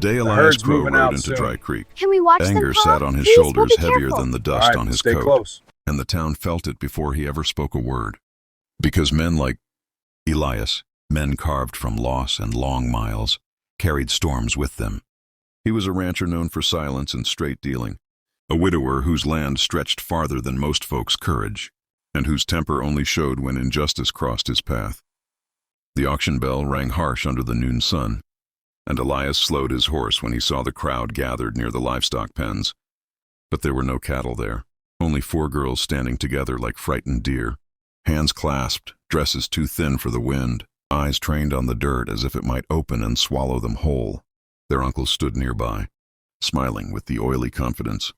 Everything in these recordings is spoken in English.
day The Elias herd's Crow moving rode out into soon. Dry Creek, Can we watch anger them, Pa? sat on his Please, we'll shoulders be heavier careful. than the All dust right, on his stay coat, close. and the town felt it before he ever spoke a word. Because men like Elias, men carved from loss and long miles, carried storms with them. He was a rancher known for silence and straight dealing, a widower whose land stretched farther than most folks' courage, and whose temper only showed when injustice crossed his path. The auction bell rang harsh under the noon sun, and Elias slowed his horse when he saw the crowd gathered near the livestock pens. But there were no cattle there, only 4 girls standing together like frightened deer, hands clasped, dresses too thin for the wind, eyes trained on the dirt as if it might open and swallow them whole. Their uncle stood nearby, smiling with the oily confidence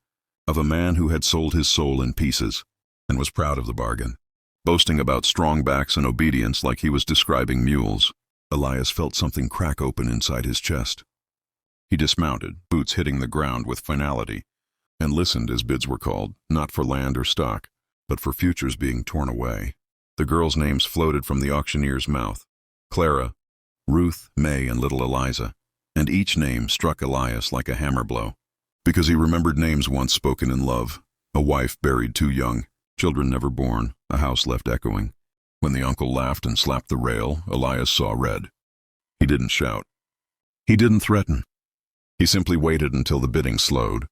of a man who had sold his soul in pieces and was proud of the bargain. Boasting about strong backs and obedience like he was describing mules, Elias felt something crack open inside his chest. He dismounted, boots hitting the ground with finality, and listened as bids were called, not for land or stock, but for futures being torn away. The girls' names floated from the auctioneer's mouth: Clara, Ruth, May, and little Eliza, and each name struck Elias like a hammer blow, because he remembered names once spoken in love, a wife buried too young, children never born, a house left echoing. When the uncle laughed and slapped the rail, Elias saw red. He didn't shout. He didn't threaten. He simply waited until the bidding slowed,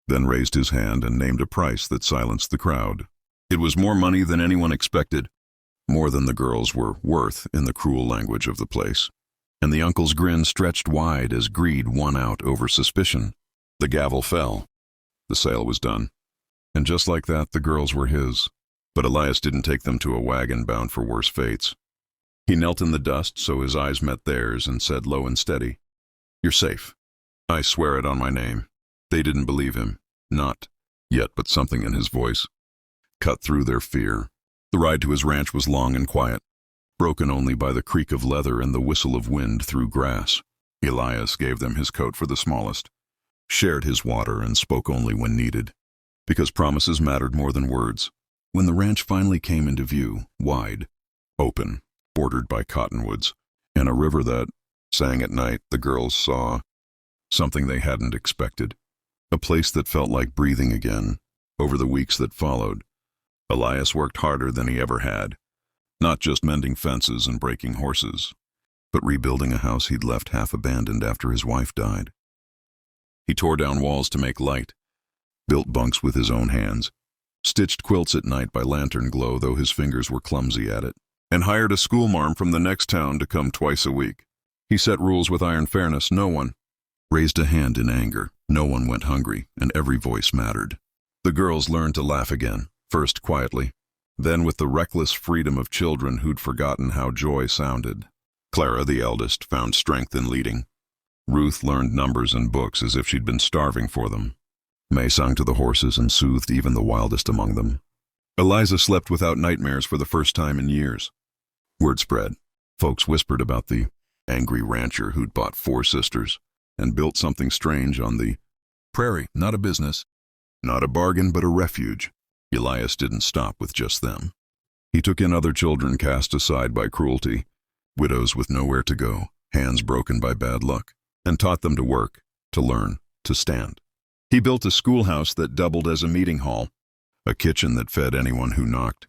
then raised his hand and named a price that silenced the crowd. It was more money than anyone expected, more than the girls were worth in the cruel language of the place. And the uncle's grin stretched wide as greed won out over suspicion. The gavel fell. The sale was done. And just like that, the girls were his. But Elias didn't take them to a wagon bound for worse fates. He knelt in the dust so his eyes met theirs and said low and steady, "You're safe. I swear it on my name." They didn't believe him. Not yet, but something in his voice cut through their fear. The ride to his ranch was long and quiet, broken only by the creak of leather and the whistle of wind through grass. Elias gave them his coat for the smallest, shared his water, and spoke only when needed, because promises mattered more than words. When the ranch finally came into view, wide, open, bordered by cottonwoods, and a river that sang at night, the girls saw something they hadn't expected, a place that felt like breathing again. Over the weeks that followed, Elias worked harder than he ever had, not just mending fences and breaking horses, but rebuilding a house he'd left half abandoned after his wife died. He tore down walls to make light, built bunks with his own hands, stitched quilts at night by lantern glow, though his fingers were clumsy at it, and hired a schoolmarm from the next town to come twice a week. He set rules with iron fairness. No one raised a hand in anger, no one went hungry, and every voice mattered. The girls learned to laugh again, first quietly, then with the reckless freedom of children who'd forgotten how joy sounded. Clara, the eldest, found strength in leading. Ruth learned numbers and books as if she'd been starving for them. May sang to the horses and soothed even the wildest among them. Eliza slept without nightmares for the first time in years. Word spread. Folks whispered about the angry rancher who'd bought 4 sisters and built something strange on the prairie. Not a business, not a bargain, but a refuge. Elias didn't stop with just them. He took in other children cast aside by cruelty, widows with nowhere to go, hands broken by bad luck, and taught them to work, to learn, to stand. He built a schoolhouse that doubled as a meeting hall, a kitchen that fed anyone who knocked,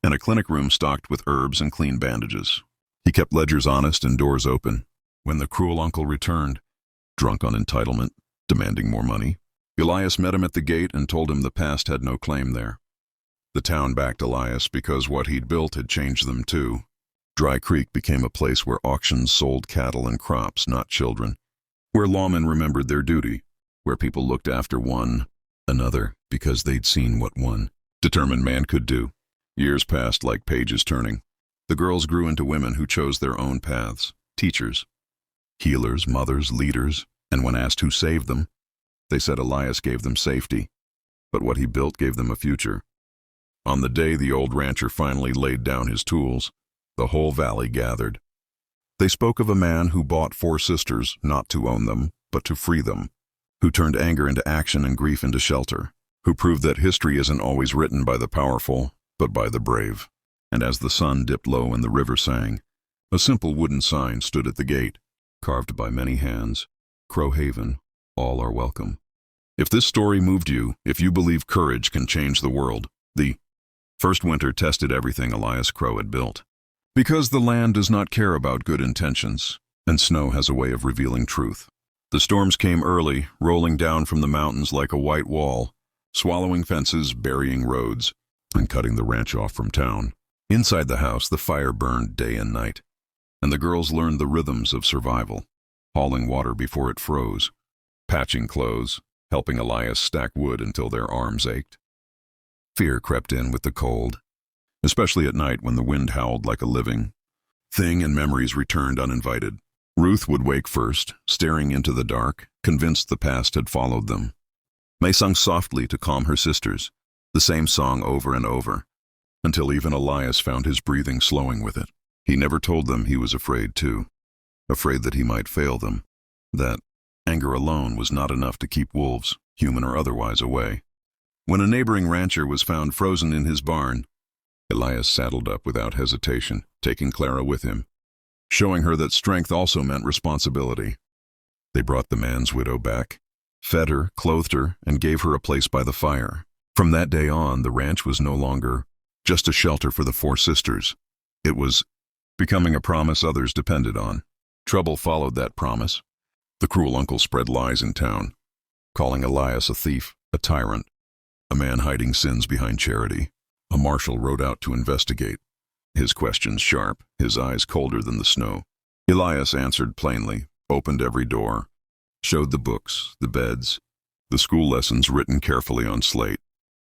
and a clinic room stocked with herbs and clean bandages. He kept ledgers honest and doors open. When the cruel uncle returned, drunk on entitlement, demanding more money, Elias met him at the gate and told him the past had no claim there. The town backed Elias because what he'd built had changed them too. Dry Creek became a place where auctions sold cattle and crops, not children, where lawmen remembered their duty, where people looked after one another because they'd seen what one determined man could do. Years passed like pages turning. The girls grew into women who chose their own paths, teachers, healers, mothers, leaders, and when asked who saved them, they said Elias gave them safety, but what he built gave them a future. On the day the old rancher finally laid down his tools, the whole valley gathered. They spoke of a man who bought 4 sisters, not to own them, but to free them, who turned anger into action and grief into shelter, who proved that history isn't always written by the powerful, but by the brave. And as the sun dipped low and the river sang, a simple wooden sign stood at the gate, carved by many hands, Crow Haven, all are welcome. If this story moved you, if you believe courage can change the world, the first winter tested everything Elias Crow had built. Because the land does not care about good intentions, and snow has a way of revealing truth. The storms came early, rolling down from the mountains like a white wall, swallowing fences, burying roads, and cutting the ranch off from town. Inside the house, the fire burned day and night, and the girls learned the rhythms of survival, hauling water before it froze, patching clothes, helping Elias stack wood until their arms ached. Fear crept in with the cold, especially at night when the wind howled like a living thing and memories returned uninvited. Ruth would wake first, staring into the dark, convinced the past had followed them. May sung softly to calm her sisters, the same song over and over, until even Elias found his breathing slowing with it. He never told them he was afraid too, afraid that he might fail them, that anger alone was not enough to keep wolves, human or otherwise, away. When a neighboring rancher was found frozen in his barn, Elias saddled up without hesitation, taking Clara with him, showing her that strength also meant responsibility. They brought the man's widow back, fed her, clothed her, and gave her a place by the fire. From that day on, the ranch was no longer just a shelter for the four sisters. It was becoming a promise others depended on. Trouble followed that promise. The cruel uncle spread lies in town, calling Elias a thief, a tyrant, a man hiding sins behind charity. A marshal rode out to investigate, his questions sharp, his eyes colder than the snow. Elias answered plainly, opened every door, showed the books, the beds, the school lessons written carefully on slate.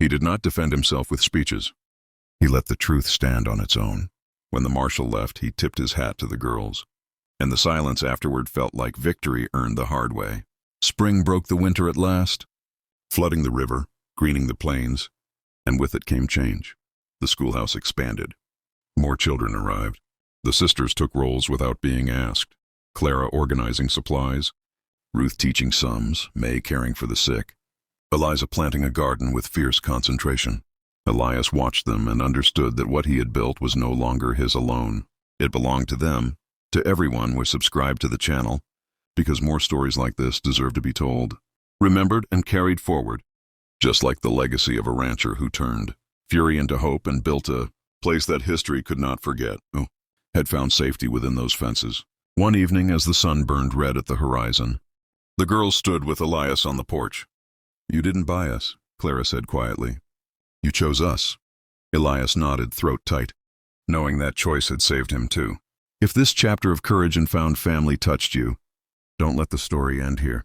He did not defend himself with speeches. He let the truth stand on its own. When the marshal left, he tipped his hat to the girls, and the silence afterward felt like victory earned the hard way. Spring broke the winter at last, flooding the river, greening the plains, and with it came change. The schoolhouse expanded. More children arrived. The sisters took roles without being asked. Clara organizing supplies, Ruth teaching sums, May caring for the sick, Eliza planting a garden with fierce concentration. Elias watched them and understood that what he had built was no longer his alone. It belonged to them, to everyone who subscribed to the channel, because more stories like this deserve to be told, remembered and carried forward, just like the legacy of a rancher who turned fury into hope and built a place that history could not forget, who had found safety within those fences. One evening, as the sun burned red at the horizon, the girls stood with Elias on the porch. "You didn't buy us," Clara said quietly. "You chose us." Elias nodded, throat tight, knowing that choice had saved him too. If this chapter of courage and found family touched you, don't let the story end here.